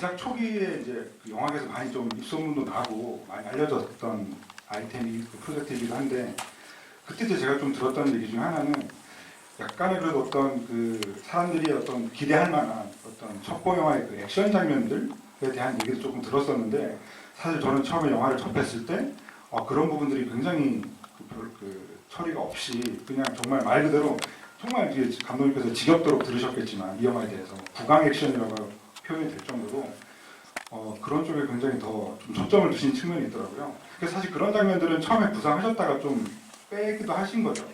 제작 초기에 이제 그 영화계에서 많이 좀 입소문도 나고 많이 알려졌던 아이템이 그 프로젝트이기도 한데 그때 이제 제가 좀 들었던 얘기 중에 하나는 약간의 그래도 어떤 그 사람들이 어떤 기대할 만한 어떤 첩보 영화의 그 액션 장면들에 대한 얘기도 조금 들었었는데 사실 저는 처음에 영화를 접했을 때 그런 부분들이 굉장히 그 처리가 없이 그냥 정말 말 그대로 정말 이제 감독님께서 지겹도록 들으셨겠지만 이 영화에 대해서 구강 액션이라고 표현이 될 정도로 그런 쪽에 굉장히 더 좀 초점을 두신 측면이 있더라고요. 그래서 사실 그런 장면들은 처음에 구상하셨다가 좀 빼기도 하신 거죠.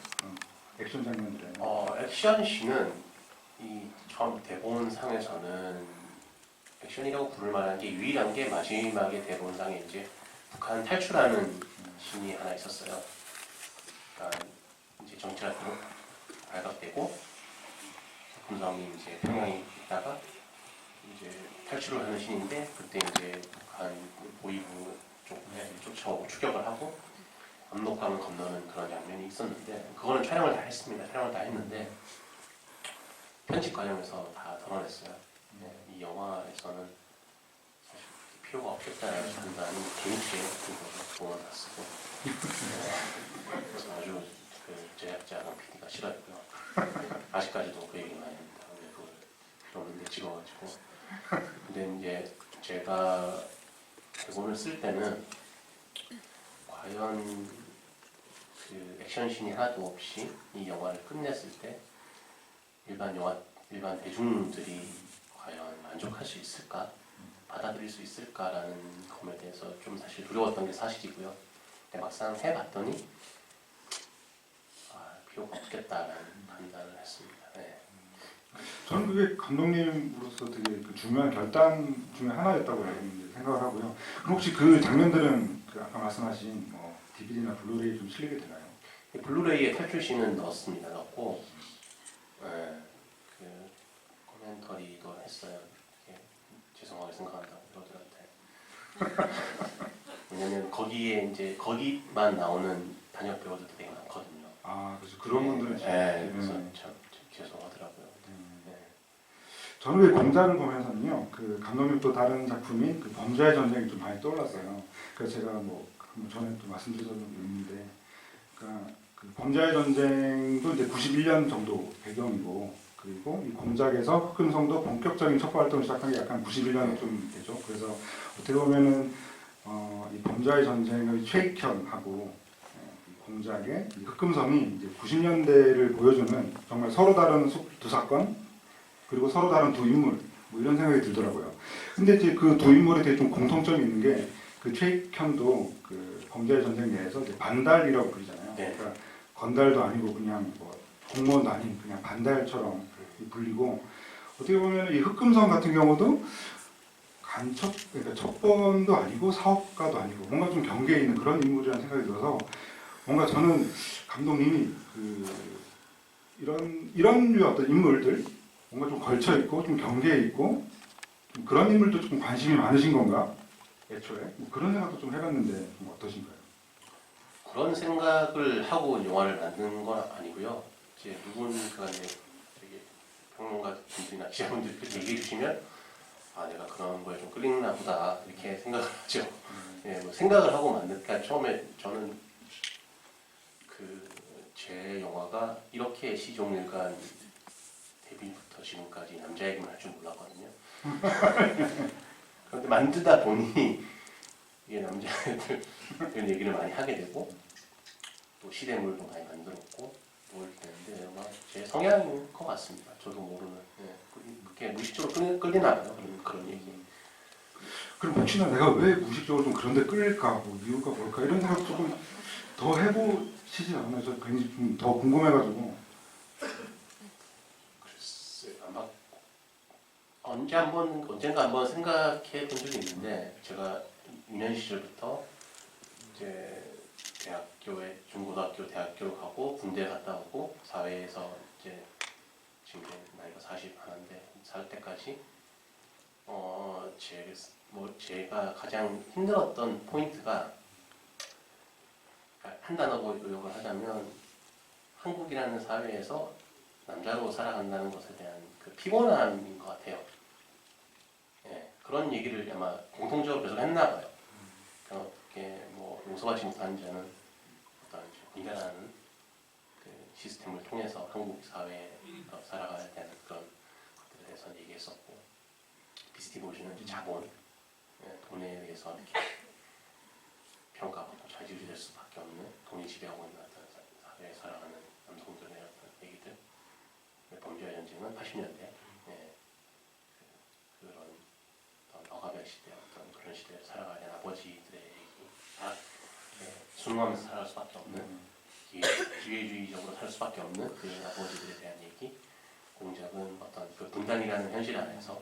액션 장면들에. 액션 씬은 이 처음 대본상에서는 액션이라고 부를 만한 게 유일한 게 마지막에 대본상에 이제 북한 탈출하는 씬이 하나 있었어요. 그러니까 이제 정치가 발각되고 군성이 이제 평양에 있다가 이제 탈출을 하는 씬인데 그때 이제 북한 보위부 쪽에 쫓아오고 추격을 하고 압록강을 건너는 그런 장면이 있었는데 그거는 촬영을 다 했습니다. 촬영을 다 했는데 편집 과정에서 다 덜어냈어요. 이 영화에서는 사실 필요가 없겠다라는 판단이 재밌게 그거를 다 쓰고 그래서 아주 그 제작자랑 PD가 싫어했고요. 아직까지도 그 얘기 많이 합니다. 왜 그걸 필요 없는데 찍어가지고 근데 이제 제가 대본을 쓸 때는 과연 그 액션씬이 하나도 없이 이 영화를 끝냈을 때 일반 대중들이 과연 만족할 수 있을까, 받아들일 수 있을까라는 점에 대해서 좀 사실 두려웠던 게 사실이고요. 근데 막상 해봤더니 필요가 없겠다라는 판단을 했습니다. 네. 저는 그게 감독님으로서 되게 그 중요한 결단 중에 하나였다고 생각을 하고요. 그럼 혹시 그 장면들은 그 아까 말씀하신 뭐 DVD나 블루레이 좀 실리게 되나요? 블루레이에 탈출씬은 넣었고 네, 그 코멘터리도 했어요. 죄송하게 생각한다고 배우들한테. 왜냐면 거기에 이제 거기만 나오는 단역 배우들도 되게 많거든요. 그래서 그런 분들은 그래서 참 죄송하더라고요. 네. 저는 왜 공자를 보면서는요, 그 감독님도 다른 작품인 그 범죄의 전쟁이 좀 많이 떠올랐어요. 그래서 제가 뭐 전에 또 말씀드린 적이 있는데, 그러니까 그 범죄의 전쟁도 이제 91년 정도 배경이고, 그리고 이 공작에서 흑금성도 본격적인 첩보 활동을 시작한 게 약간 91년 좀 되죠. 그래서 어떻게 보면은 이 범죄의 전쟁의 최익현하고 공작의 이 흑금성이 이제 90년대를 보여주는 정말 서로 다른 두 사건 그리고 서로 다른 두 인물 뭐 이런 생각이 들더라고요. 근데 이제 그 두 인물에 되게 좀 공통점이 있는 게 그 최익현도 그 범죄의 전쟁 내에서 이제 반달이라고 부르잖아요. 네. 그러니까 건달도 아니고 그냥 뭐 공무원도 아닌 그냥 반달처럼 불리고 어떻게 보면 이 흑금성 같은 경우도 간첩 그러니까 첩보원도 아니고 사업가도 아니고 뭔가 좀 경계에 있는 그런 인물이라는 생각이 들어서 뭔가 저는 감독님이 그 이런 류의 어떤 인물들 뭔가 좀 걸쳐 있고 좀 경계에 있고 좀 그런 인물도 좀 관심이 많으신 건가? 애초에 뭐 그런 생각도 좀 해봤는데 좀 어떠신가요? 그런 생각을 하고 영화를 만든 건 아니고요. 이제 누군가 이제 되게 평론가 분들이나 기자분들이 그렇게 얘기해 주시면 내가 그런 거에 좀 끌리나 보다 이렇게 생각을 하죠. 뭐 생각을 하고 만드니까 처음에 저는 제 영화가 이렇게 시종일관 데뷔부터 지금까지 남자 얘기만 할 줄 몰랐거든요. 그런데 만들다 보니 이게 남자애들 이런 얘기를 많이 하게 되고 또 시대물도 많이 만들었고 뭐 이렇게 되는데 제 성향인 것 같습니다. 저도 모르는 그렇게 무의식적으로 끌리나 봐요. 그런 얘기. 그럼 혹시나 내가 왜 무의식적으로 좀 그런데 끌릴까 뭐 이유가 뭘까 이런 생각 조금 더 해보시지 않나요? 저 괜히 좀 더 궁금해가지고. 글쎄 아마 언젠가 한번 생각해 본 적이 있는데 제가 유년 시절부터 이제 대학교에 중고등학교 대학교로 가고 군대 갔다 오고 사회에서 이제 지금 나이가 40 하는데 살 때까지 제가 가장 힘들었던 포인트가 한 단어로 요약을 하자면 한국이라는 사회에서 남자로 살아간다는 것에 대한 그 피곤함인 것 같아요. 그런 얘기를 아마 공통적으로 계속 했나 봐요. 어떻게 뭐 용서받지 못하는 자는 어떤 분별하는 그 시스템을 통해서 한국 사회에 살아가야 되는 그런 것들에 대해서 얘기했었고, 비스티 보이즈는 이제 자본, 돈에 의해서 이렇게 평가받고 좌지우지될 수밖에 없는, 돈이 지배하고 있는 어떤 사회에 살아가는 남성들의 어떤 얘기들. 범죄와 전쟁은 80년대 그런 어떤 억압의 시대, 어떤 그런 시대를 살아가야 하는 아버지들의 얘기, 다 순응하면서 살아갈 수밖에 없는, 기회주의적으로 살 수밖에 없는 그 아버지들에 대한 얘기. 공작은 어떤 그 분단이라는 현실 안에서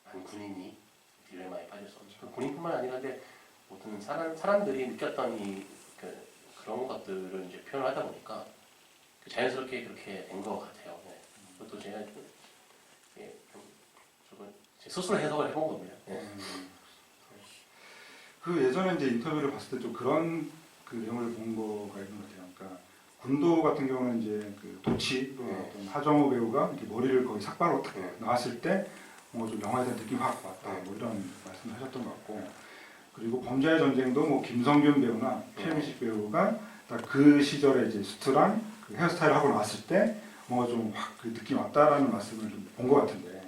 한 군인이 딜레마에 빠질 수 없죠. 군인뿐만 아니라 근데 모든 사람들이 느꼈던 그런 것들을 이제 표현하다 보니까 자연스럽게 그렇게 된 것 같아요. 그것도 제가 제 스스로 해석을 해본 겁니다. 그 예전에 이제 인터뷰를 봤을 때 좀 그런 그 내용을 본 거가 있는 것 같아요. 그러니까 군도 같은 경우는 이제 그 도치 어떤 하정우 배우가 이렇게 머리를 거의 삭발로 탁 나왔을 때 뭔가 좀 영화에 대한 느낌이 확 왔다. 뭐 이런 말씀을 하셨던 것 같고, 그리고 범죄의 전쟁도 뭐 김성균 배우나 최민식 배우가 딱 그 시절에 이제 수트랑 그 헤어스타일을 하고 나왔을 때 뭔가 좀 확 그 느낌 왔다라는 말씀을 좀 본 것 같은데,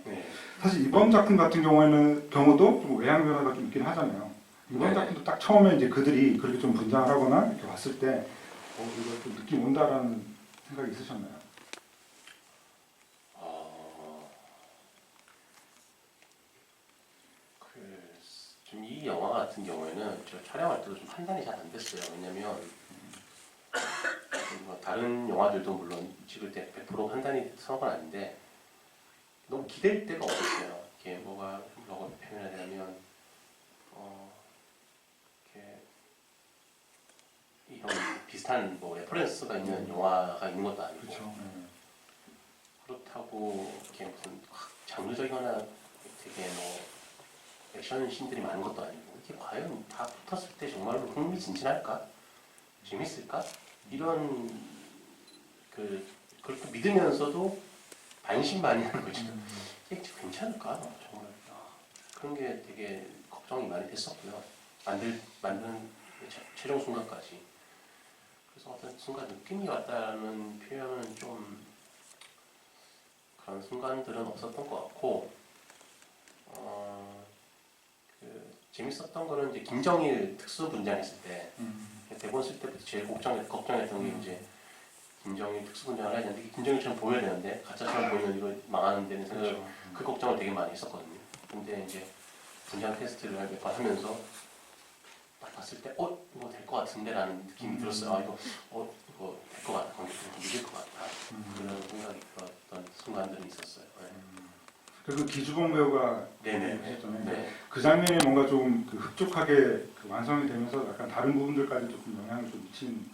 사실 이번 작품 같은 경우도 좀 외향 변화가 좀 있긴 하잖아요. 이번 작품도 딱 처음에 이제 그들이 그렇게 좀 분장을 하거나 이렇게 왔을 때 이거 좀 느낌 온다라는 생각이 있으셨나요? 지금 이 영화 같은 경우에는 저 촬영할 때도 좀 판단이 잘 안 됐어요. 왜냐면 뭐 다른 영화들도 물론 찍을 때 100% 판단이 서건 아닌데 너무 기댈 데가 없었어요. 이게 뭐가 표현하자면 이렇게 이런 비슷한 뭐 레퍼런스가 있는 영화가 있는 것도 아니고, 그렇죠. 그렇다고 이렇게 무슨 장르적이거나 되게 뭐 액션 씬들이 많은 것도 아니고, 이게 과연 다 붙었을 때 정말로 흥미진진할까? 재밌을까? 이런 그렇게 믿으면서도 반신반의하는 거죠. 이게 괜찮을까? 정말 그런 게 되게 걱정이 많이 됐었고요. 만드는 최종 순간까지. 그래서 어떤 순간 느낌이 왔다는 표현은 좀 그런 순간들은 없었던 것 같고, 재밌었던 거는 이제 김정일 특수 분장했을 때 대본 쓸 때부터 제일 걱정했던 게 이제 김정일 특수 분장을 해야 되는데 김정일처럼 보여야 되는데 가짜처럼 보이면 이거 망하는 데는 생각을 그 걱정을 되게 많이 했었거든요. 근데 이제 분장 테스트를 몇 번 하면서 딱 봤을 때 이거 될 것 같은데라는 느낌이 들었어요. 이거 될 것 같다. 관객들이 믿을 것 같다. 그런 생각이 들었던 순간들이 있었어요. 그 기주봉 배우가 네네. 하셨잖아요. 네. 그 장면이 뭔가 좀 그 흡족하게 그 완성이 되면서 약간 다른 부분들까지 조금 영향을 좀 미친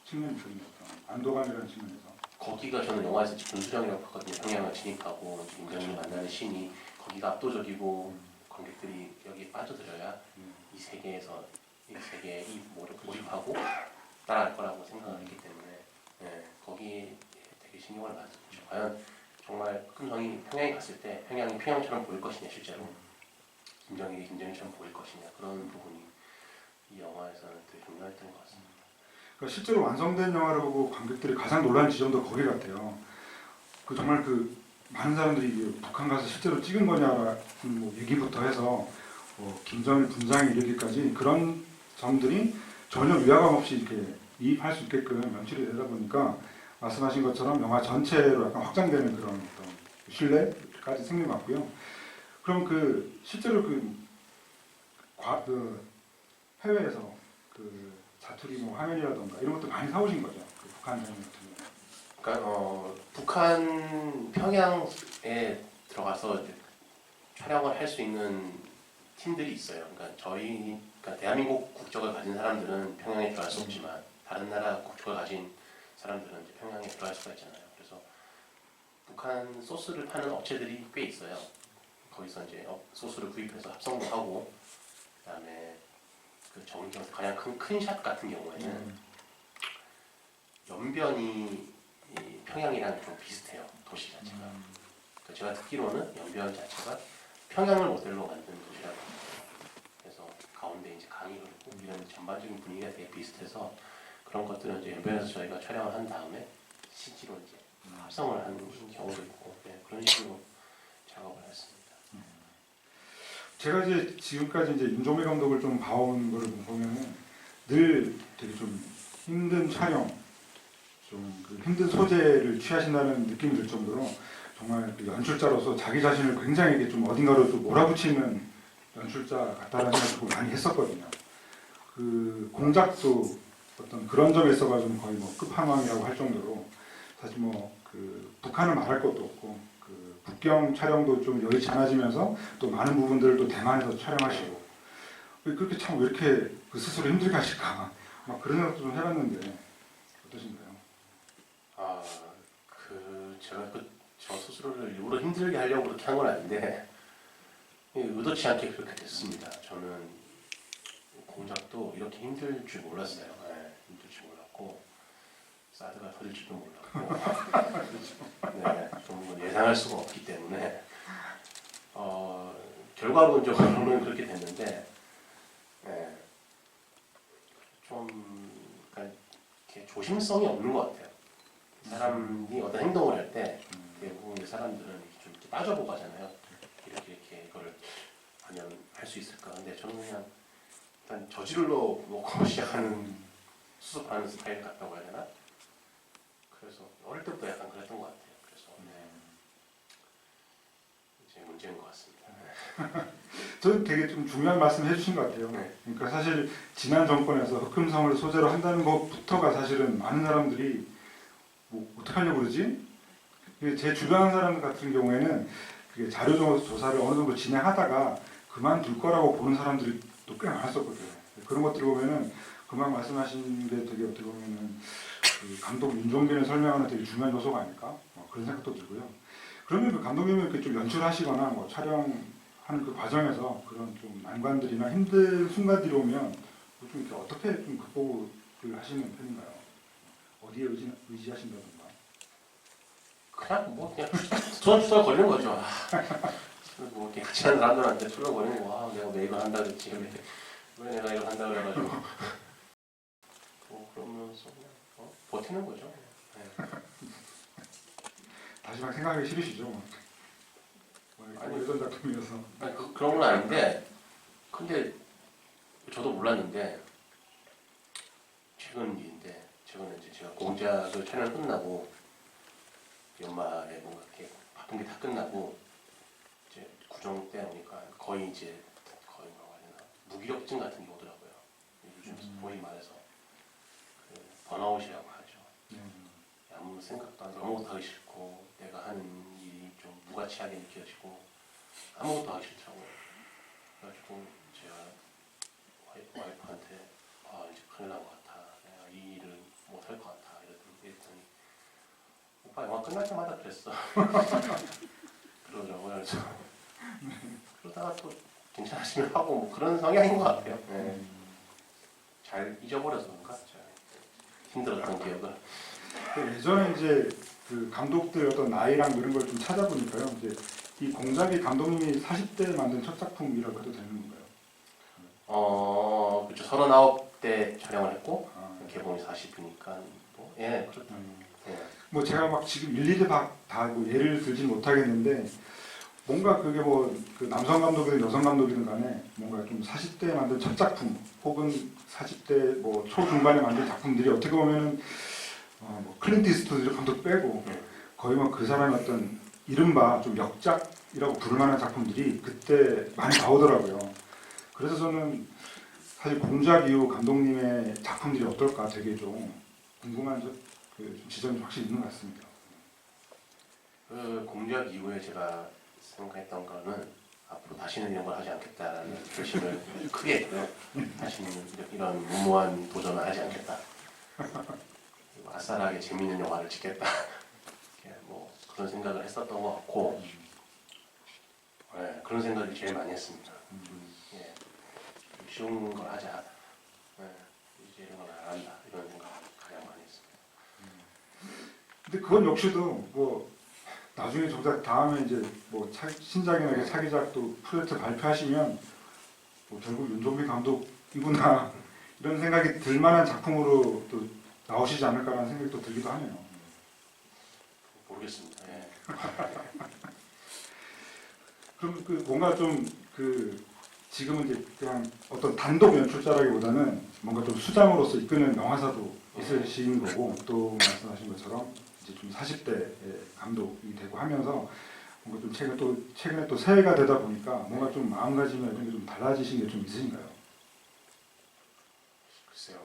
측면이 있는 것 같아요. 안도감이라는 측면에서. 거기가 저는 영화에서 분수령이라고 봤거든요. 평양을 진입하고 김정일을 만나는 씬이 거기가 압도적이고 관객들이 여기에 빠져들어야 이 세계에 몰입하고 따라갈 거라고 생각을 했기 때문에 거기에 되게 신경을 많이 썼죠. 과연 정말 평양에 갔을 때 평양이 평양처럼 보일 것이냐, 실제로 김정일이 김정일처럼 보일 것이냐, 그런 부분이 이 영화에서는 되게 중요했던 것 같습니다. 그러니까 실제로 완성된 영화를 보고 관객들이 가장 놀란 지점도 거기 같아요. 그 정말 그 많은 사람들이 이게 북한 가서 실제로 찍은 거냐라는 뭐 얘기부터 해서 김정일 분장에 이르기까지 그런 점들이 전혀 위화감 없이 이렇게 이입할 수 있게끔 연출이 되다 보니까 말씀하신 것처럼 영화 전체로 약간 확장되는 그런 어떤 신뢰까지 생긴 것 같고요. 그럼 그 실제로 그 해외에서 그 자투리 뭐 화면이라던가 이런 것도 많이 사오신 거죠. 그 북한 장면 같은 경우. 그러니까 북한 평양에 들어가서 이제 촬영을 할 수 있는 팀들이 있어요. 그러니까 대한민국 국적을 가진 사람들은 평양에 들어갈 수 없지만 다른 나라 국적을 가진 사람들은 이제 평양에 들어갈 수가 있잖아요. 그래서 북한 소스를 파는 업체들이 꽤 있어요. 거기서 이제 소스를 구입해서 합성도 하고, 그다음에 그 가장 큰 샷 같은 경우에는 연변이 평양이랑 좀 비슷해요. 도시 자체가. 제가 듣기로는 연변 자체가 평양을 모델로 만든 도시라고. 그래서 가운데 이제 강이 흐르고 이런 전반적인 분위기가 되게 비슷해서 그런 것들은 이제 연변에서 저희가 촬영을 한 다음에 CG로 이제 합성을 하는 경우도 있고 그런 식으로 작업을 했습니다. 제가 이제 지금까지 이제 임종배 감독을 좀 봐온 거를 보면은 늘 되게 좀 힘든 촬영, 좀 그 힘든 소재를 취하신다는 느낌이 들 정도로 정말 그 연출자로서 자기 자신을 굉장히 이게 좀 어딘가로 좀 몰아붙이는 연출자 같다는 생각을 많이 했었거든요. 그 공작도 어떤 그런 점에 있어가지고 거의 뭐 끝판왕이라고 할 정도로 사실 뭐 그 북한을 말할 것도 없고 그 북경 촬영도 좀 여의치 않아지면서 또 많은 부분들을 또 대만에서 촬영하시고 그렇게 참 왜 이렇게 그 스스로 힘들게 하실까 막 그런 생각도 좀 해봤는데 어떠신가요? 제가 저 스스로를 일부러 힘들게 하려고 그렇게 한 건 아닌데 의도치 않게 그렇게 됐습니다. 저는 공작도 이렇게 힘들 줄 몰랐어요. 힘들 줄 몰랐고 사드가 터질 줄도 몰랐고 좀 예상할 수가 없기 때문에 결과론적으로는 그렇게 됐는데 좀 그러니까 이렇게 조심성이 없는 것 같아요. 사람이 어떤 행동을 할 때 대부분 사람들은 이렇게 좀 이렇게 따져보고 하잖아요. 이렇게 이거를 하면 할 수 있을까? 근데 저는 그냥 일단 저질러 놓고 시작하는 수습하는 스타일 같다고 해야 되나? 그래서 어릴 때부터 약간 그랬던 것 같아요. 그래서 이제 문제인 것 같습니다. 저는 되게 좀 중요한 말씀 해주신 것 같아요. 그러니까 사실 지난 정권에서 흑금성을 소재로 한다는 것부터가 사실은 많은 사람들이 뭐 어떻게 하려고 그러지? 제 주변 사람 같은 경우에는 그게 자료 조사를 어느 정도 진행하다가 그만둘 거라고 보는 사람들이 또 꽤 많았었거든요. 그런 것들 보면은 금방 말씀하신 게 되게 어떻게 보면은 그 감독 윤종빈을 설명하는 되게 중요한 요소가 아닐까 그런 생각도 들고요. 그러면 그 감독님은 이렇게 좀 연출하시거나 뭐 촬영하는 그 과정에서 그런 좀 난관들이나 힘든 순간들이 오면 좀 이렇게 어떻게 좀 극복을 하시는 편인가요? 어디에 의지하신다든가? 그냥 투덜투덜 걸리는 거죠. 뭐 이렇게 같이 하는 사람들한테 투덜 걸리는 거. 내가 왜 이걸 한다 그랬지? 왜 내가 이걸 한다 그래가지고 그러면서 그냥 버티는 거죠. 다시 막 생각하기 싫으시죠? 아니 이런 작품이어서. 그런 건 아닌데, 근데 저도 몰랐는데 최근에 이제 제가 공작을 촬영 끝나고 연말에 뭔가 이렇게 바쁜 게 다 끝나고 이제 구정 때 오니까 거의 뭐라고 해야 되나 무기력증 같은 게 오더라고요. 요즘 소위 말해서 그 번아웃이라고 하죠. 아무 생각도 안 하고 아무것도 하기 싫고 내가 하는 일이 좀 무가치하게 느껴지고 아무것도 하기 싫더라고요. 그래가지고 제가 와이프한테 이제 큰일 난 것 같아. 내가 이 일을 못할 것 같아. 이랬더니 오빠 영화 끝날 때마다 그랬어. 그러더라고요. 그래서 그러다가 또 괜찮으시면 하고 뭐 그런 성향인 것 같아요. 잘 잊어버려서 그런가? 제가 힘들었던 기억을. 예전에 이제 그 감독들 어떤 나이랑 이런 걸 좀 찾아보니까요. 이제 이 공작이 감독님이 40대 만든 첫 작품이라고 해도 되는 건가요? 그렇죠. 39대 촬영을 했고 개봉이 40이니까 그렇다. 뭐 제가 막 지금 일일이 다뭐 예를 들진 못하겠는데 뭔가 그게 뭐 그 남성 감독이든 여성 감독이든 간에 뭔가 좀 40대에 만든 첫 작품 혹은 40대 뭐 초중반에 만든 작품들이 어떻게 보면은 뭐 클린트 이스트우드 감독 빼고 거의 뭐 그 사람의 어떤 이른바 좀 역작이라고 부를 만한 작품들이 그때 많이 나오더라고요. 그래서 저는 사실 공작 이후 감독님의 작품들이 어떨까 되게 좀 궁금한 그 지점이 확실히 있는 것 같습니다. 그 공작 이후에 제가 생각했던 거는 앞으로 다시는 이런 걸 하지 않겠다라는 결심을 크게 했고요. 다시는 이런 무모한 도전을 하지 않겠다. 그리고 아싸라하게 재미있는 영화를 찍겠다. 뭐 그런 생각을 했었던 것 같고 그런 생각을 제일 많이 했습니다. 쉬운 걸 하자. 이제 이런 걸 안 한다. 이런 생각 가장 많이 했습니다. 근데 그건 역시도 뭐 나중에 정작 다음에 이제 뭐 신작이나 이렇게 차기작 또 프로젝트 발표하시면 뭐 결국 윤종빈 감독이구나 이런 생각이 들 만한 작품으로 또 나오시지 않을까라는 생각이 또 들기도 하네요. 모르겠습니다. 예. 그럼 그 뭔가 좀 그 지금은 이제 그냥 어떤 단독 연출자라기보다는 뭔가 좀 수장으로서 이끄는 영화사도 있으신 거고 또 말씀하신 것처럼 이제 좀 40대의 감독이 되고 하면서 뭔가 좀 최근에 또 새해가 되다 보니까 뭔가 좀 마음가짐이나 이런 게 좀 달라지신 게 좀 있으신가요? 글쎄요.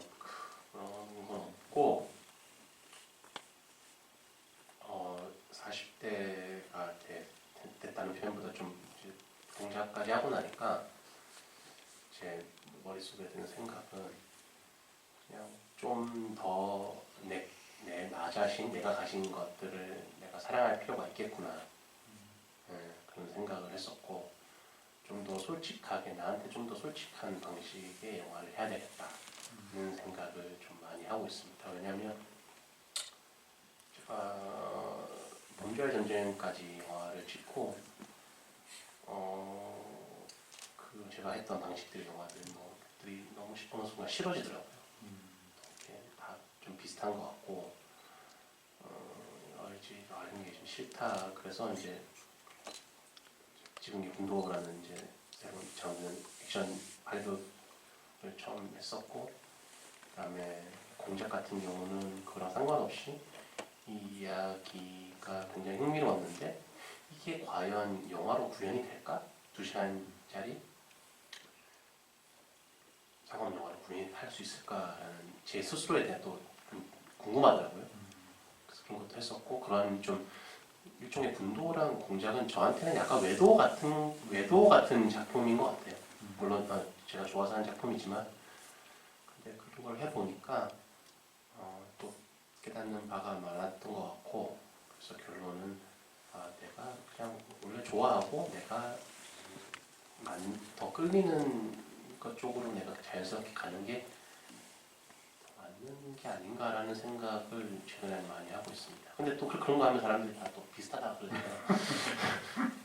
그런 건 없고 40대가 됐다는 표현보다 좀 이제 동작까지 하고 나니까 제 머릿속에 드는 생각은 그냥 좀 더 나 자신, 내가 가진 것들을 내가 사랑할 필요가 있겠구나. 그런 생각을 했었고 좀 더 솔직하게 나한테 좀 더 솔직한 방식의 영화를 해야 되겠다는 생각을 좀 많이 하고 있습니다. 왜냐하면 제가 범죄의 전쟁까지 영화를 찍고 그 제가 했던 방식들의 영화들이 너무 어느 순간 싫어지더라고요. 이렇게 다 좀 비슷한 것 같고 하는 게 좀 싫다. 그래서 이제 지금 이 군도라는 이제 새로운 장르 액션 발극을 처음 했었고, 그다음에 공작 같은 경우는 그거랑 상관없이 이 이야기가 굉장히 흥미로웠는데 이게 과연 영화로 구현이 될까? 2시간짜리 상업 영화로 구현할 수 있을까라는 제 스스로에 대한 또 궁금하더라고요. 그래서 그런 것도 했었고, 그런 좀 일종의 군도랑 공작은 저한테는 약간 외도 같은 작품인 것 같아요. 물론 제가 좋아서 하는 작품이지만, 근데 그런 걸 해보니까 또 깨닫는 바가 많았던 것 같고, 그래서 결론은 내가 그냥 원래 좋아하고 내가 더 끌리는 것 쪽으로 내가 자연스럽게 가는 게 맞는 게 아닌가라는 생각을 최근에 많이 하고 있습니다. 근데 또 그런 거 하면 사람들이 다 또 비슷하다 그러니까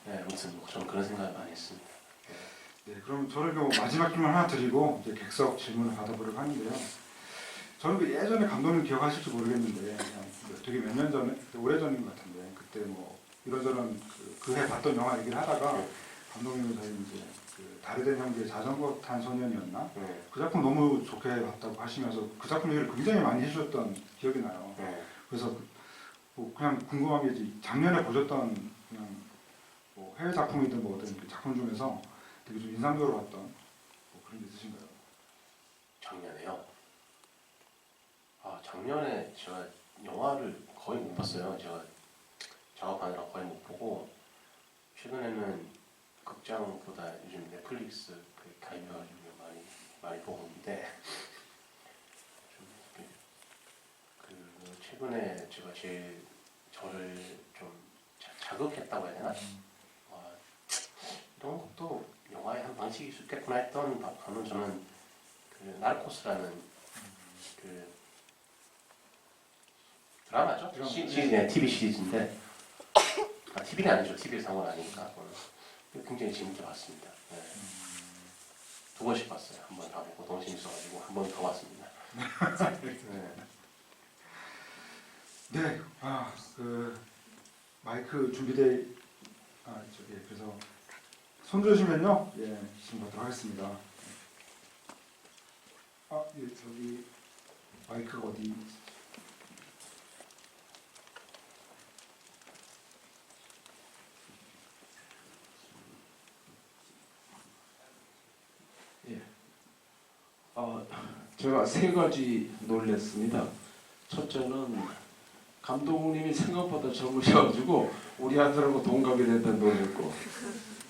네, 아무튼 저는 그런 생각을 많이 했습니다. 네, 그럼 저는 그 마지막 질문 하나 드리고 이제 객석 질문을 받아보려고 하는데요. 저는 그 예전에 감독님 기억하실지 모르겠는데 되게 몇 년 전에, 오래 전인 것 같은데 그때 뭐 이런저런 그해 봤던 영화 얘기를 하다가 감독님이 저희 이제 그 다르덴 형제의 자전거 탄 소년이었나? 그 작품 너무 좋게 봤다고 하시면서 그 작품 얘기를 굉장히 많이 해주셨던 기억이 나요. 그래서 뭐 그냥 궁금한 게 이제 작년에 보셨던 그냥 뭐 해외 작품이든 뭐 어떤 그 작품 중에서 되게 좀 인상적으로 봤던 뭐 그런 게 있으신가요? 작년에요. 작년에 제가 영화를 거의 못 봤어요. 제가 작업하느라 거의 못 보고, 최근에는 극장보다 요즘 넷플릭스 가입해가지고 많이 보고 있는데, 최근에 제가 제일 저를 좀 자극했다고 해야 되나? 이런 것도 영화의 한 방식일 수 있겠구나 했던 바로는 저는 그 나르코스라는 그 드라마죠? TV 시리즈인데 TV는 아니죠. TV에서 한 건 아니니까 굉장히 재밌게 봤습니다. 네. 2번씩 봤어요. 한 번 다 보고 너무 재밌어가지고 한 번 더 봤습니다. 네, 그 마이크 준비돼 그래서 손 들으시면요, 예, 지금 받도록 하겠습니다. 예, 저기 마이크가 어디? 예. 제가 3가지 놀랐습니다. 첫째는 감독님이 생각보다 젊으셔가지고 우리 아들하고 동갑이 됐다는 놀랐고,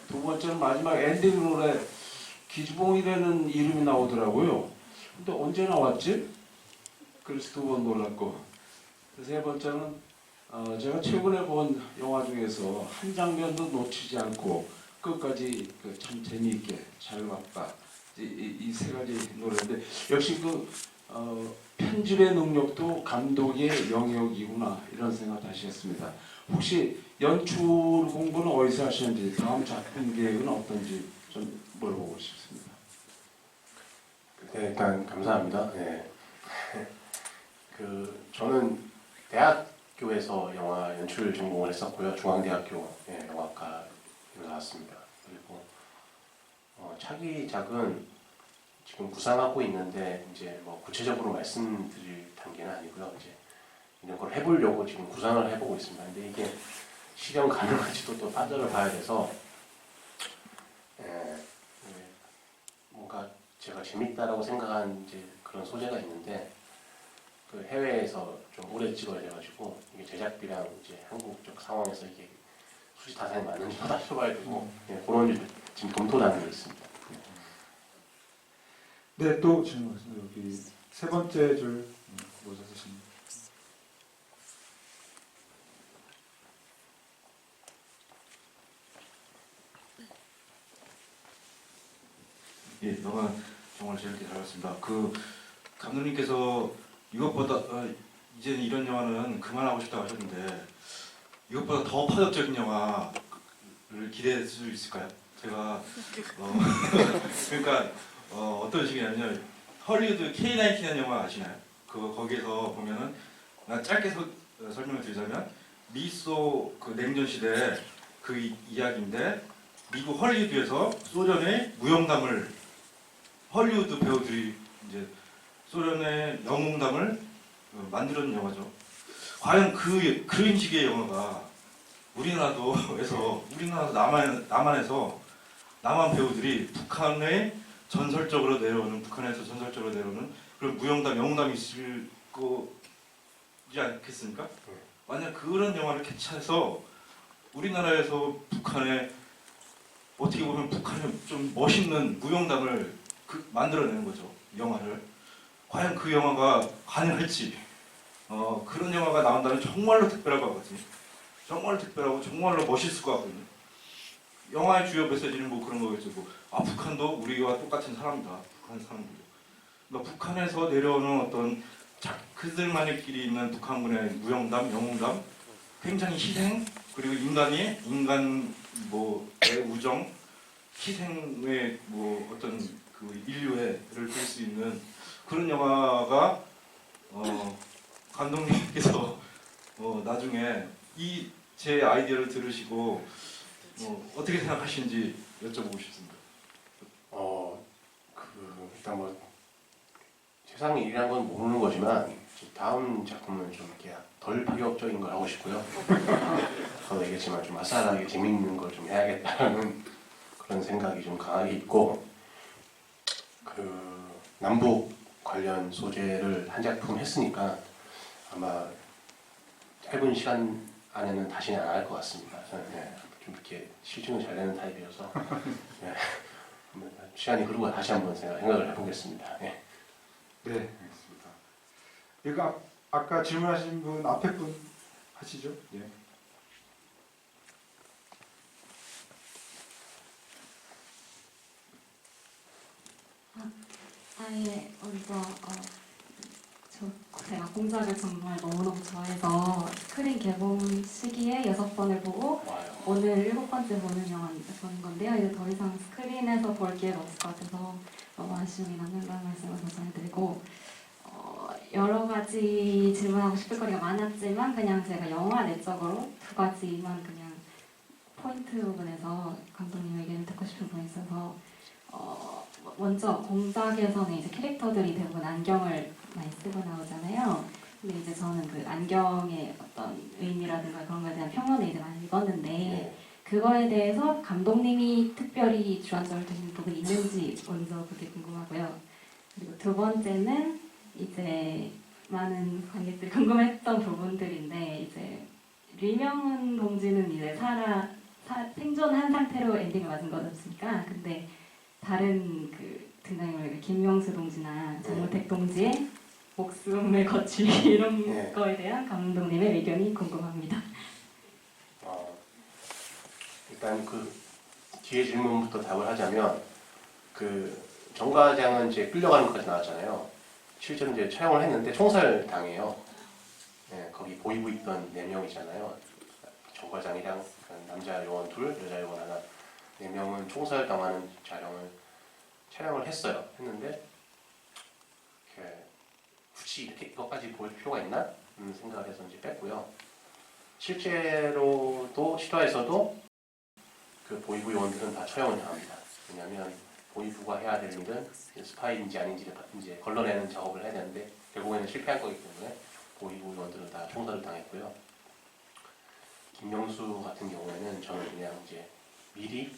두 번째는 마지막 엔딩 롤에 기주봉이라는 이름이 나오더라고요. 근데 언제 나왔지? 그래서 2번 놀랐고, 세 번째는 제가 최근에 본 영화 중에서 한 장면도 놓치지 않고 끝까지 참 재미있게 잘 봤다. 이 3가지 노래인데, 역시 그 편집의 능력도 감독의 영역이구나 이런 생각 다시 했습니다. 혹시 연출 공부는 어디서 하시는지 다음 작품 계획은 어떤지 좀 물어보고 싶습니다. 네, 일단 감사합니다. 네. 저는 대학교에서 영화 연출 전공을 했었고요. 중앙대학교 영화과를 나왔습니다. 그리고 차기작은 지금 구상하고 있는데 이제 뭐 구체적으로 말씀드릴 단계는 아니고요. 이제 이런 걸 해보려고 지금 구상을 해보고 있습니다. 근데 이게 실현 가능한지도 또 판단을 봐야 돼서 뭔가 제가 재밌다라고 생각한 이제 그런 소재가 있는데 그 해외에서 좀 오래 찍어야 돼가지고 이게 제작비랑 이제 한국적 상황에서 이게 수지타산이 맞는지 따져봐야 되고 그런 일 지금 검토 단계에 있습니다. 네, 또 질문하겠습니다. 여기 세 번째 줄 모자 쓰십니다. 예, 영화 정말 재밌게 잘 봤습니다. 그 감독님께서 이것보다 이제는 이런 영화는 그만하고 싶다고 하셨는데 이것보다 더 파격적인 영화를 기대할 수 있을까요? 제가 그러니까 어떤 식이냐면요. 헐리우드 K-19 영화 아시나요? 거기에서 보면은 짧게 설명을 드리자면 미소 그 냉전 시대 그 이야기인데 미국 헐리우드에서 소련의 무용담을 헐리우드 배우들이 이제 소련의 영웅담을 만들어낸 영화죠. 과연 그런 식의 영화가 우리나라도 남한에서 남한 배우들이 북한에서 전설적으로 내려오는 그런 무용담, 영웅담이 있을 거지 않겠습니까? 만약 그런 영화를 캐치해서 우리나라에서 북한에 어떻게 보면 북한의 좀 멋있는 무용담을 만들어내는 거죠. 영화를. 과연 그 영화가 가능할지 그런 영화가 나온다면 정말로 특별할 것 같거든요. 정말로 특별하고 정말로 멋있을 것 같거든요. 영화의 주요 메시지는 뭐 그런 거겠죠. 북한도 우리와 똑같은 사람이다. 북한 사람들. 그러니까 북한에서 내려오는 어떤 그들만의끼리 있는 북한군의 무용담, 영웅담, 굉장히 희생 그리고 인간 의 우정, 희생의 어떤 그 인류애를 볼 수 있는 그런 영화가 감독님께서 나중에 이 제 아이디어를 들으시고 어떻게 생각하시는지 여쭤보고 싶습니다. 일단 세상 일이란 건 모르는 거지만 다음 작품은 좀 이렇게 덜 파격적인 걸 하고 싶고요. 저도 얘기했지만 좀 아싸하게 재밌는 걸 좀 해야겠다는 그런 생각이 좀 강하게 있고 남북 관련 소재를 한 작품 했으니까 아마 짧은 시간 안에는 다시는 안 할 것 같습니다. 좀 이렇게 실증을 잘 내는 타입이어서 시간이 흐르고 다시 한번 생각을 해보겠습니다. 네, 알겠습니다. 이거 아까 질문하신 분 앞에 분 하시죠? 예. 예, 먼저 제가 공작을 정말 너무너무 좋아해서 스크린 개봉 시기에 6번을 보고 와요. 오늘 7번째 보는 건데요. 이제 더 이상 스크린에서 볼 기회가 없을 것 같아서 너무 아쉬움이 남는다는 말씀을 전해드리고 여러 가지 질문하고 싶을 거리가 많았지만 그냥 제가 영화 내적으로 2가지만 그냥 포인트 부분에서 감독님 의견을 듣고 싶은 부분이 있어서 먼저 공작에서는 이제 캐릭터들이 대부분 안경을 많이 쓰고 나오잖아요. 근데 이제 저는 그 안경의 어떤 의미라든가 그런 거에 대한 평론을 이제 많이 읽었는데 그거에 대해서 감독님이 특별히 주안점을 두신 부분이 있는지 먼저 그게 궁금하고요. 그리고 두 번째는 이제 많은 관객들이 궁금했던 부분들인데 이제 류명훈 동지는 이제 생존한 상태로 엔딩을 맞은 거지 않습니까? 근데 다른 그 등장인물 김명수 동지나 정우택 동지의 목숨을 거칠 이런 거에 대한 감독님의 의견이 궁금합니다. 일단 뒤에 질문부터 답을 하자면 정 과장은 이제 끌려가는 것까지 나왔잖아요. 실제로 이제 촬영을 했는데 총살 당해요. 예, 거기 보이고 있던 4명이잖아요. 정과장이랑 남자 요원 2, 여자 요원 1, 4명은 총살 당하는 촬영을 했는데 굳이 이렇게 이것까지 보여줄 필요가 있나? 생각을 해서 이제 뺐고요. 실제로도 실화에서도 그 보이부 요원들은 다 처형을 당합니다. 왜냐하면 보이부가 해야 될 일은 스파이인지 아닌지를 이제 걸러내는 작업을 해야 되는데 결국에는 실패할 거기 때문에 보이부 요원들은 다 총살을 당했고요. 김명수 같은 경우에는 저는 그냥 이제 미리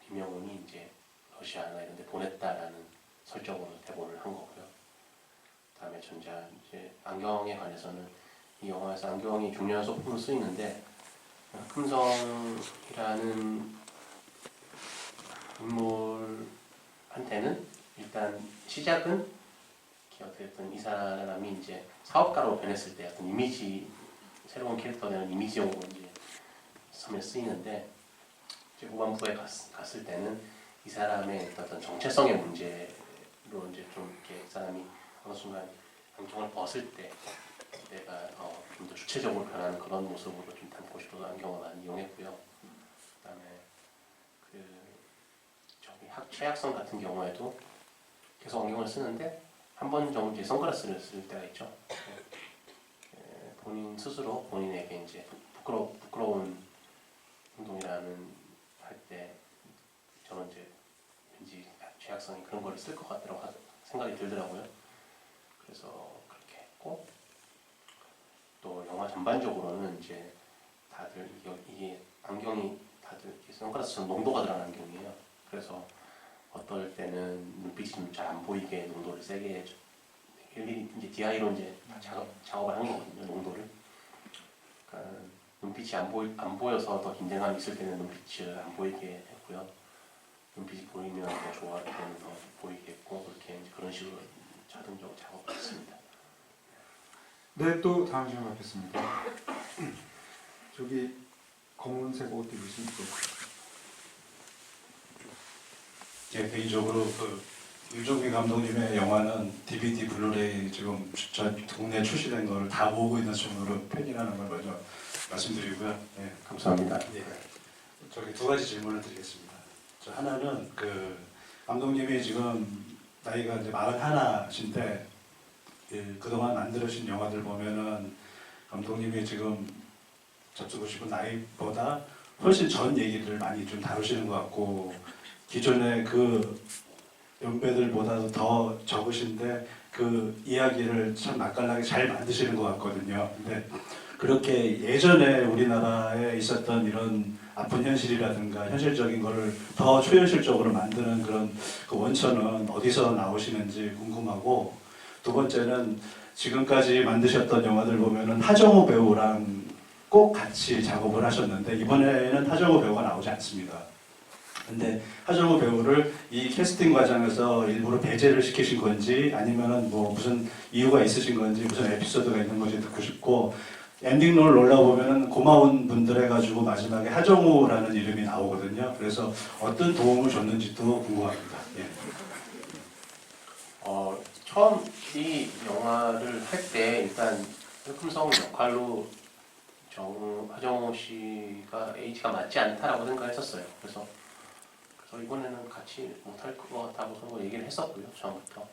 김영훈이 이제 러시아나 이런 데 보냈다라는 설정으로 대본을 한 거고요. 그다음에 전자 이제 안경에 관해서는 이 영화에서 안경이 중요한 소품으로 쓰이는데 금성이라는 인물한테는 일단 시작은 어쨌든 이 사람이 이제 사업가로 변했을 때 어떤 이미지 새로운 캐릭터가 되는 이미지용으로 이제 섬에 쓰이는데 이제 후반부에 갔을 때는 이 사람의 어떤 정체성의 문제로 이제 좀 이렇게 이 사람이 어느 순간 안경을 벗을 때 내가 좀 더 주체적으로 변하는 그런 모습으로 좀 담고 싶어서 안경을 많이 이용했고요. 그다음에 최약선 같은 경우에도 계속 안경을 쓰는데 한 번 정도 이제 선글라스를 쓸 때가 있죠. 본인 스스로 본인에게 이제 부끄러운 행동이라는 할 때 저는 이제 왠지 최약선이 그런 걸 쓸 것 같다고 생각이 들더라고요. 그래서 그렇게 했고 또 영화 전반적으로는 이제 다들 이게 안경이 다들 선글라스처럼 농도가 들어간 안경이에요. 그래서 어떨 때는 눈빛이 좀 잘 안 보이게 농도를 세게 일일이 이제 DI로 이제 작업을 한 거거든요. 농도를. 그러니까 눈빛이 안 보여서 더 긴장감이 있을 때는 눈빛을 안 보이게 했고요. 눈빛이 보이면 더 좋아할 때는 더 보이게 했고 그렇게 이제 그런 식으로 자동적으로 작업을 했습니다. 네, 또 다음 질문 받겠습니다. 저기 검은색 옷 입으신 분. 제 개인적으로 유종규 감독님의 영화는 DVD, 블루레이 지금 저 국내 출시된 걸 다 보고 있는 정도로 팬이라는 걸 먼저 말씀드리고요. 네. 감사합니다. 예. 저기 2가지 질문을 드리겠습니다. 저 하나는 감독님이 지금 나이가 이제 41이신데 그동안 만들으신 영화들 보면은 감독님이 지금 접수고 싶은 나이보다 훨씬 전 얘기를 많이 좀 다루시는 것 같고 기존의 그 연배들보다도 더 적으신데 그 이야기를 참 맛깔나게 잘 만드시는 것 같거든요. 근데 그렇게 예전에 우리나라에 있었던 이런 아픈 현실이라든가 현실적인 거를 더 초현실적으로 만드는 그런 그 원천은 어디서 나오시는지 궁금하고 두 번째는 지금까지 만드셨던 영화들 보면은 하정우 배우랑 꼭 같이 작업을 하셨는데 이번에는 하정우 배우가 나오지 않습니다. 근데 하정우 배우를 이 캐스팅 과정에서 일부러 배제를 시키신 건지 아니면은 뭐 무슨 이유가 있으신 건지 무슨 에피소드가 있는 건지 듣고 싶고 엔딩롤 올라보면은 고마운 분들 해가지고 마지막에 하정우라는 이름이 나오거든요. 그래서 어떤 도움을 줬는지도 궁금합니다. 예. 처음 이 영화를 할 때 일단 흑금성 역할로 하정우 씨가 H가 맞지 않다라고 생각했었어요. 그래서 이번에는 같이 못할 것 같다고 얘기를 했었고요. 처음부터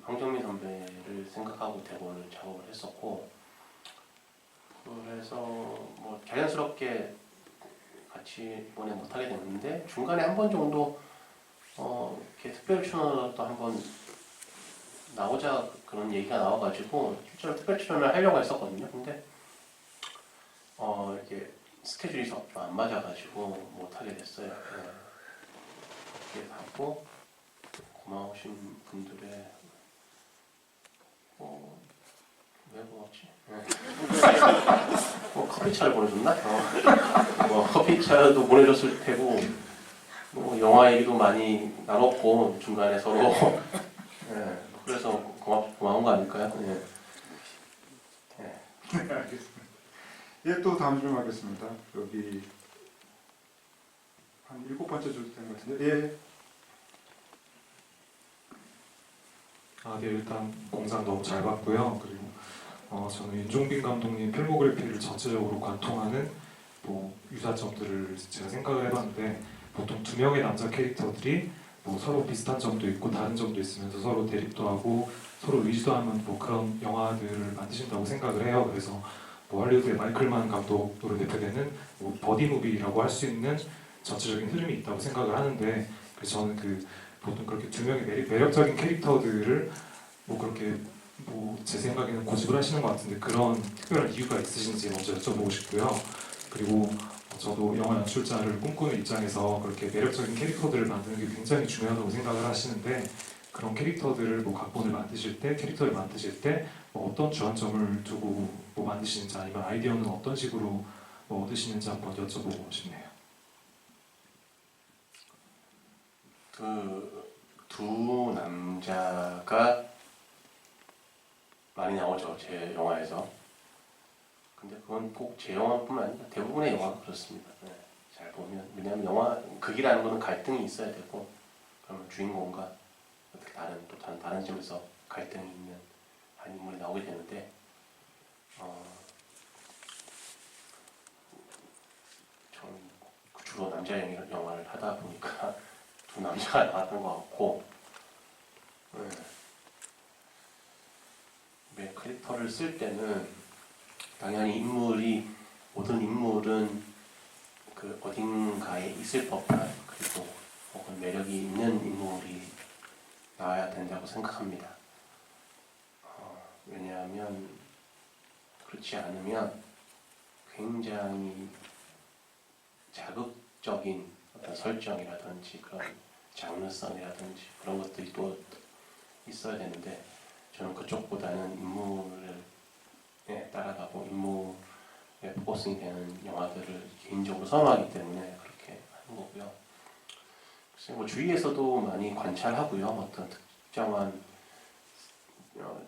황정민 선배를 생각하고 대본을 작업을 했었고 그래서 뭐 자연스럽게 같이 이번에 못하게 됐는데 중간에 한 번 정도 이렇게 특별 출연으로 또 한 번 나오자 그런 얘기가 나와가지고 실제로 특별 출연을 하려고 했었거든요. 근데 이렇게 스케줄이 좀 안 맞아가지고 못하게 됐어요. 네. 그렇게 하고 고마우신 분들의 왜 고맙지? 네. 커피차를 보내줬나? 커피차도 보내줬을 테고 영화 얘기도 많이 나눴고 중간에 서로 네. 그래서 고마운 거 아닐까요? 네. 네, 알겠습니다. 예, 또 다음 질문 하겠습니다. 여기 한 7번째 줄 된 것 같은데, 예. 아, 네, 일단 공상 너무 잘 봤고요. 그리고 저는 윤종빈 감독님 필모그래피를 전체적으로 관통하는 뭐 유사점들을 제가 생각을 해봤는데 보통 두 명의 남자 캐릭터들이 뭐 서로 비슷한 점도 있고 다른 점도 있으면서 서로 대립도 하고 서로 의지도 하는 뭐 그런 영화들을 만드신다고 생각을 해요. 그래서 뭐 할리우드의 마이클만 감독으로 대표되는 뭐 버디 무비라고 할 수 있는 전체적인 흐름이 있다고 생각을 하는데 그래서 저는 그 보통 그렇게 두 명의 매력적인 캐릭터들을 뭐 그렇게 뭐 제 생각에는 고집을 하시는 것 같은데 그런 특별한 이유가 있으신지 먼저 여쭤보고 싶고요. 그리고 저도 영화 연출자를 꿈꾸는 입장에서 그렇게 매력적인 캐릭터들을 만드는 게 굉장히 중요하다고 생각을 하시는데 그런 캐릭터들을 뭐 각본을 만드실 때 캐릭터를 만드실 때 뭐 어떤 주안점을 두고 뭐 만드시는지 아니면 아이디어는 어떤 식으로 뭐 얻으시는지 한번 여쭤보고 싶네요. 그 두 남자가 많이 나오죠, 제 영화에서. 근데 그건 꼭 제 영화뿐만 아니라 대부분의 영화가 그렇습니다. 네, 잘 보면 왜냐하면 영화 극이라는 거는 갈등이 있어야 되고 그러면 주인공과 어떻게 다른 점에서 갈등이 있는 한 인물이 나오게 되는데 저는 주로 남자 영화를 하다 보니까 두 남자가 나왔던 것 같고 캐릭터를 쓸 때는 당연히 모든 인물은 그 어딘가에 있을 법한 그리고 혹은 매력이 있는 인물이 나와야 된다고 생각합니다. 왜냐하면 그렇지 않으면 굉장히 자극적인 어떤 설정이라든지 그런 장르성이라든지 그런 것들이 또 있어야 되는데 저는 그쪽보다는 인물을 따라가고 인물에 포커싱이 되는 영화들을 개인적으로 선호하기 때문에 그렇게 하는 거고요. 글쎄 뭐 주위에서도 많이 관찰하고요. 어떤 특정한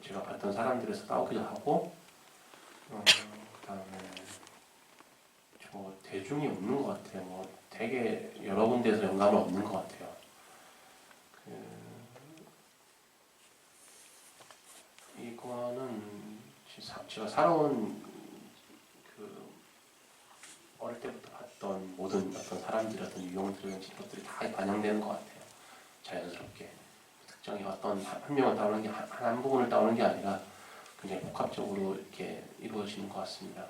제가 봤던 사람들에서 나오기도 하고 그다음에 저 대중이 없는 것 같아요. 뭐 되게 여러 군데에서 영감을 얻는 것 같아요. 이거는 제가 살아온 그 어릴 때부터 봤던 모든 어떤 사람들이든 유형들이든 것들이 다 반영되는 것 같아요. 자연스럽게 특정히 어떤 한 명을 따오는 게 한 부분을 따오는 게 아니라 굉장히 복합적으로 이렇게 이루어지는 것 같습니다.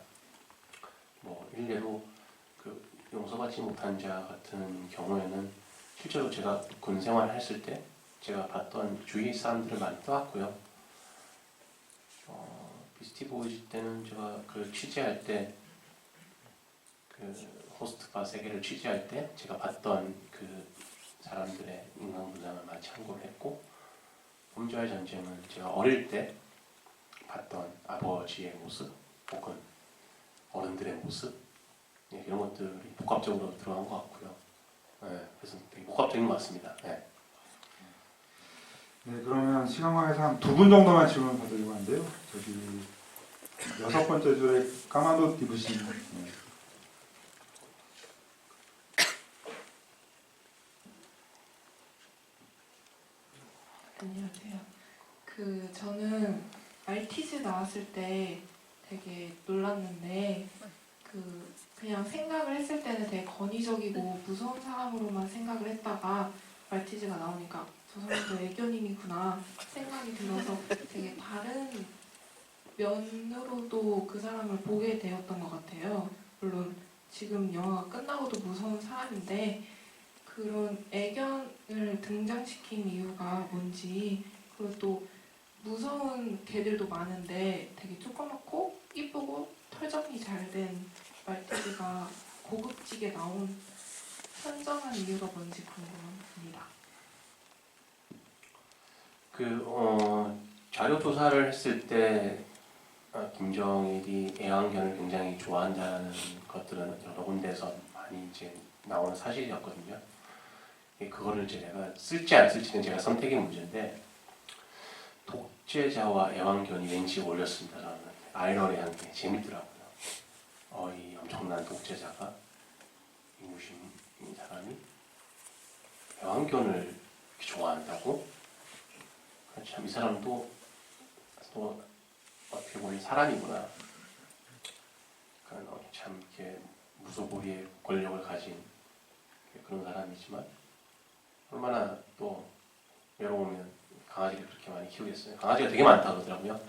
뭐 일례로 그 용서받지 못한 자 같은 경우에는 실제로 제가 군 생활을 했을 때 제가 봤던 주위 사람들을 많이 떠왔고요. 비스티 보이즈 때는 제가 그 취재할 때 그 호스트바 세계를 취재할 때 제가 봤던 그 사람들의 인간 분장을 많이 참고를 했고 범죄와의 전쟁은 제가 어릴 때 봤던 아버지의 모습 혹은 어른들의 모습 이런 것들이 복합적으로 들어간 것 같고요. 그래서 되게 복합적인 것 같습니다. 네, 그러면 시간 관계상 한 두 분 정도만 질문 받으려고 하는데요. 저기 6번째 줄에 까만 옷 입으신 안녕하세요. 저는 말티즈 나왔을 때 되게 놀랐는데 그냥 생각을 했을 때는 되게 권위적이고 무서운 사람으로만 생각을 했다가 말티즈가 나오니까 저 사람도 애견인이구나 생각이 들어서 되게 다른 면으로도 그 사람을 보게 되었던 것 같아요. 물론 지금 영화가 끝나고도 무서운 사람인데 그런 애견을 등장시킨 이유가 뭔지 그리고 또 무서운 개들도 많은데 되게 조그맣고 이쁘고 털정리 잘 된 말티즈가 고급지게 나온 선정한 이유가 뭔지 궁금합니다. 자료 조사를 했을 때 김정일이 애완견을 굉장히 좋아한다는 것들은 여러 군데에서 많이 이제 나오는 사실이었거든요. 그거를 이제 내가 쓸지 안 쓸지는 제가 선택의 문제인데 독재자와 애완견이 왠지 어울렸습니다. 저는 아이러니한 게 재밌더라고요. 이 엄청난 독재자가 이무신 이 사람이 애완견을 좋아한다고? 참 이 사람도 또 어떻게 보면 사람이구나. 그러니까 참 이렇게 무소불위의 권력을 가진 그런 사람이지만 얼마나 또 외로우면 강아지를 그렇게 많이 키우겠어요. 강아지가 되게 많다 그러더라고요.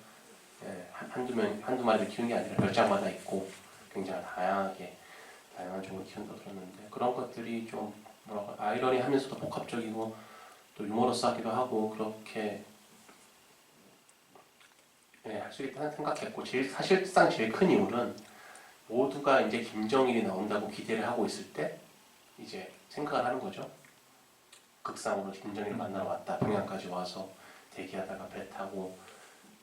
예, 한두 마리를 키우는 게 아니라 별장마다 있고 굉장히 다양한 종을 키운다고 들었는데 그런 것들이 좀 뭐랄까 아이러니하면서도 복합적이고 또 유머러스하기도 하고 그렇게 할 수 있다는 생각했고 사실상 제일 큰 이유는 모두가 이제 김정일이 나온다고 기대를 하고 있을 때 이제 생각을 하는 거죠. 극상으로 김정일을 만나러 왔다. 평양까지 와서 대기하다가 배 타고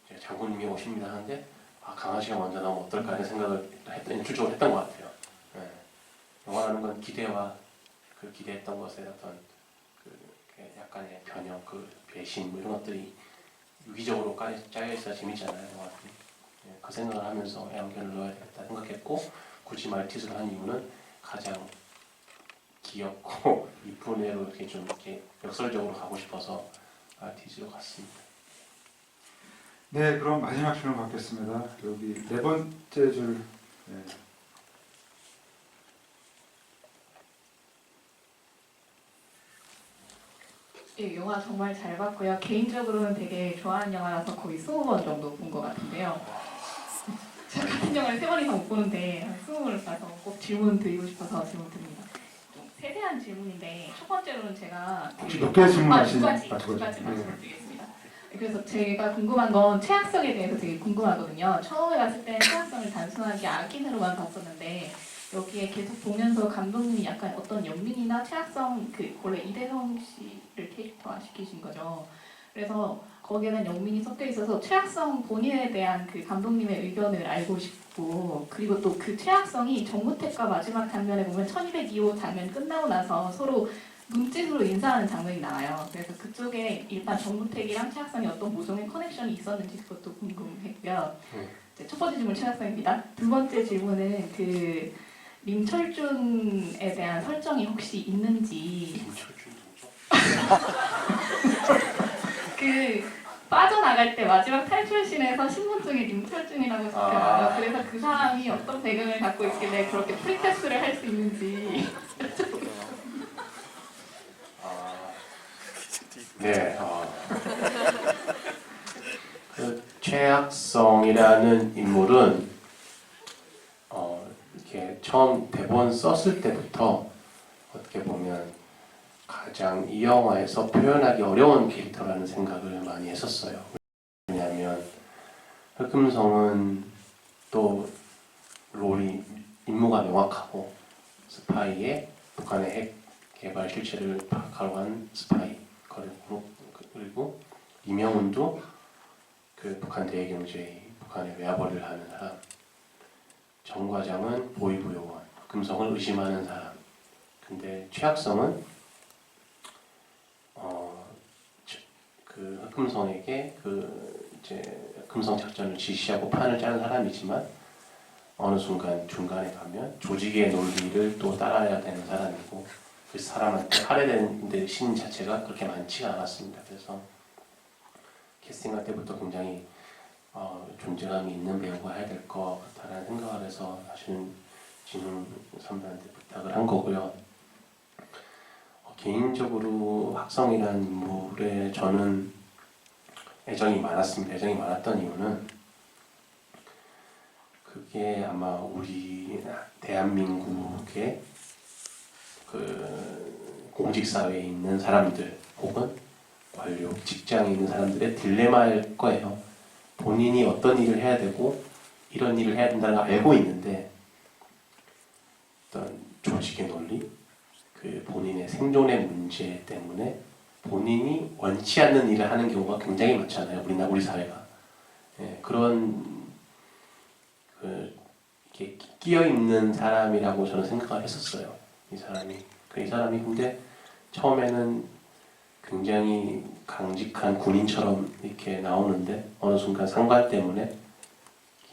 이제 장군님이 오십니다 하는데 강아지가 먼저 나오면 어떨까 하는 생각을 일주일적으로 했던 것 같아요. 예. 영화라는 건 기대와 그 기대했던 것에 어떤 그 약간의 변형, 그 배신 뭐 이런 것들이 유기적으로 짜여 있어야 재밌잖아요. 영화들이. 예. 그 생각을 하면서 애완견을 넣어야 되겠다 생각했고 굳이 말티즈를 한 이유는 가장 귀엽고 이쁜 애로 이렇게 좀 이렇게 역설적으로 가고 싶어서 말티즈로 갔습니다. 네, 그럼 마지막 질문 받겠습니다. 여기 네 번째 줄. 네. 예, 영화 정말 잘 봤고요. 개인적으로는 되게 좋아하는 영화라서 거의 20번 정도 본 것 같은데요. 제가 같은 영화를 3번 이상 못 보는데 한 20번을 봐서 꼭 질문 드리고 싶어서 질문 드립니다. 좀 세세한 질문인데 첫 번째로는 제가 혹시 몇 개 질문하시는지 두 가지 말씀드리겠습니다. 그래서 제가 궁금한 건 최악성에 대해서 되게 궁금하거든요. 처음에 봤을 때 최악성을 단순하게 악인으로만 봤었는데 여기에 계속 보면서 감독님이 약간 어떤 연민이나 최악성 원래 이대성 씨를 캐릭터화 시키신 거죠. 그래서 거기에는 영민이 섞여 있어서 최악성 본인에 대한 그 감독님의 의견을 알고 싶고 그리고 또 그 최악성이 정무택과 마지막 장면에 보면 1202호 장면 끝나고 나서 서로 눈짓으로 인사하는 장면이 나와요. 그래서 그쪽에 일단 정무택이랑 최악성이 어떤 모종의 커넥션이 있었는지 그것도 궁금했고요. 첫 번째 질문 최악성입니다. 두 번째 질문은 그 림철준에 대한 설정이 혹시 있는지. 김철준 누구죠? 그 빠져나갈 때 마지막 탈출신에서 신분증이 림철준이라고 적혀요. 그래서 그 사람이 어떤 배경을 갖고 있길래 그렇게 프리패스를 할 수 있는지. 네. 그 최악성이라는 인물은 이렇게 처음 대본 썼을 때부터 어떻게 보면 가장 이 영화에서 표현하기 어려운 캐릭터라는 생각을 많이 했었어요. 왜냐하면 흑금성은 또 롤이 임무가 명확하고 스파이의 북한의 핵 개발 실체를 파악하러 간 스파이 그리고 이명훈도 그 북한 대외경제의 북한의 외화벌이를 하는 사람 정과장은 보위부요원 금성을 의심하는 사람 근데 최악성은 그 흑금성에게 그 이제 금성 작전을 지시하고 판을 짜는 사람이지만 어느 순간 중간에 가면 조직의 논리를 또 따라야 되는 사람이고 그 사람한테 할애되는 신 자체가 그렇게 많지가 않았습니다. 그래서 캐스팅할 때부터 굉장히 존재감이 있는 배우가 해야 될 것 같다는 생각을 해서 사실은 진훈 선배한테 부탁을 한 거고요. 개인적으로 학성이라는 인물에 저는 애정이 많았습니다. 애정이 많았던 이유는 그게 아마 우리 대한민국의 그 공직사회에 있는 사람들 혹은 관료, 직장에 있는 사람들의 딜레마일 거예요. 본인이 어떤 일을 해야 되고 이런 일을 해야 된다는 걸 알고 있는데 어떤 조직의 논리, 그 본인의 생존의 문제 때문에 본인이 원치 않는 일을 하는 경우가 굉장히 많잖아요. 우리 사회가 그런 그 이렇게 끼어 있는 사람이라고 저는 생각을 했었어요. 이 사람이 근데 처음에는 굉장히 강직한 군인처럼 이렇게 나오는데 어느 순간 상관 때문에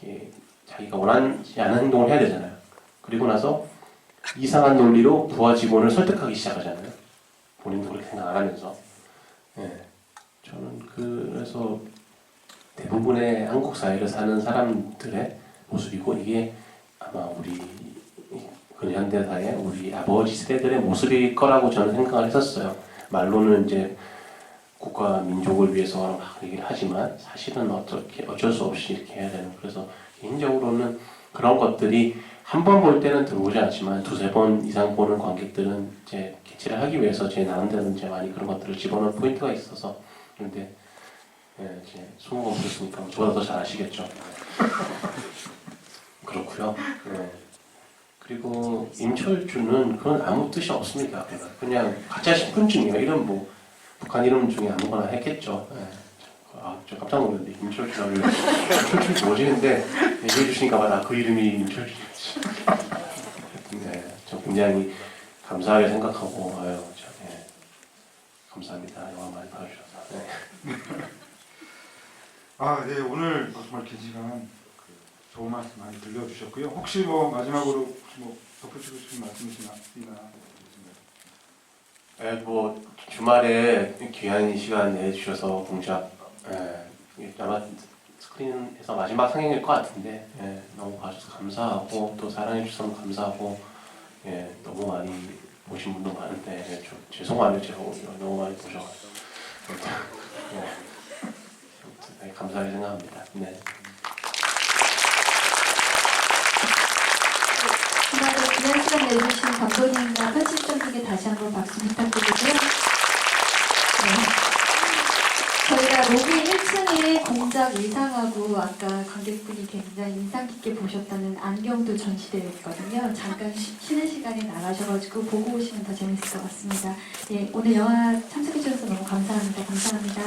이렇게 자기가 원하지 않은 행동을 해야 되잖아요. 그리고 나서 이상한 논리로 부하 직원을 설득하기 시작하잖아요. 본인도 그렇게 생각 안 하면서. 저는 그래서 대부분의 한국 사회를 사는 사람들의 모습이고 이게 아마 우리 근현대사의 우리 아버지 세대들의 모습일 거라고 저는 생각을 했었어요. 말로는 이제 국가 민족을 위해서 막 얘기를 하지만 사실은 어쩔 수 없이 이렇게 해야 되는. 그래서 개인적으로는 그런 것들이 한 번 볼 때는 들어오지 않지만 두세 번 이상 보는 관객들은 이제 캐치를 하기 위해서 제 나름대로 이제 많이 그런 것들을 집어넣은 포인트가 있어서. 그런데 이제 20번 보셨으니까 저보다 더 잘 아시겠죠. 그렇고요. 그리고 임철주는 그건 아무 뜻이 없습니다. 그냥 가짜 신분증이에요. 이름 뭐 북한 이름 중에 아무거나 했겠죠. 저 깜짝 놀랐는데 임철주라고 임철주 뭐지? 근데 얘기해 주시니까 그 이름이 임철주였지. 네, 저 굉장히 감사하게 생각하고 감사합니다. 영화 많이 봐주셔서. 네, 오늘 정말 긴 시간 좋은 말씀 많이 들려주셨고요. 혹시 뭐 마지막으로 덧붙이고 싶은 말씀 있으시나? 뭐 주말에 귀한 시간 내주셔서 공작 아마 스크린에서 마지막 상영일 것 같은데 너무 봐주셔서 감사하고 또 사랑해 주셔서 감사하고 너무 많이 보신 분도 많은데 좀 죄송하네요. 제가 너무 많이 보셔가지고 되게 감사하게 생각합니다. 네. 주말에 귀한 시간 내주신 감독님과 편집장님께 다시 한번 박수 부탁드리고요. 저희가 로비 1층에 공작 의상하고 아까 관객분이 굉장히 인상 깊게 보셨다는 안경도 전시되어 있거든요. 잠깐 쉬는 시간에 나가셔가지고 보고 오시면 더 재밌을 것 같습니다. 오늘 영화 참석해 주셔서 너무 감사합니다. 감사합니다.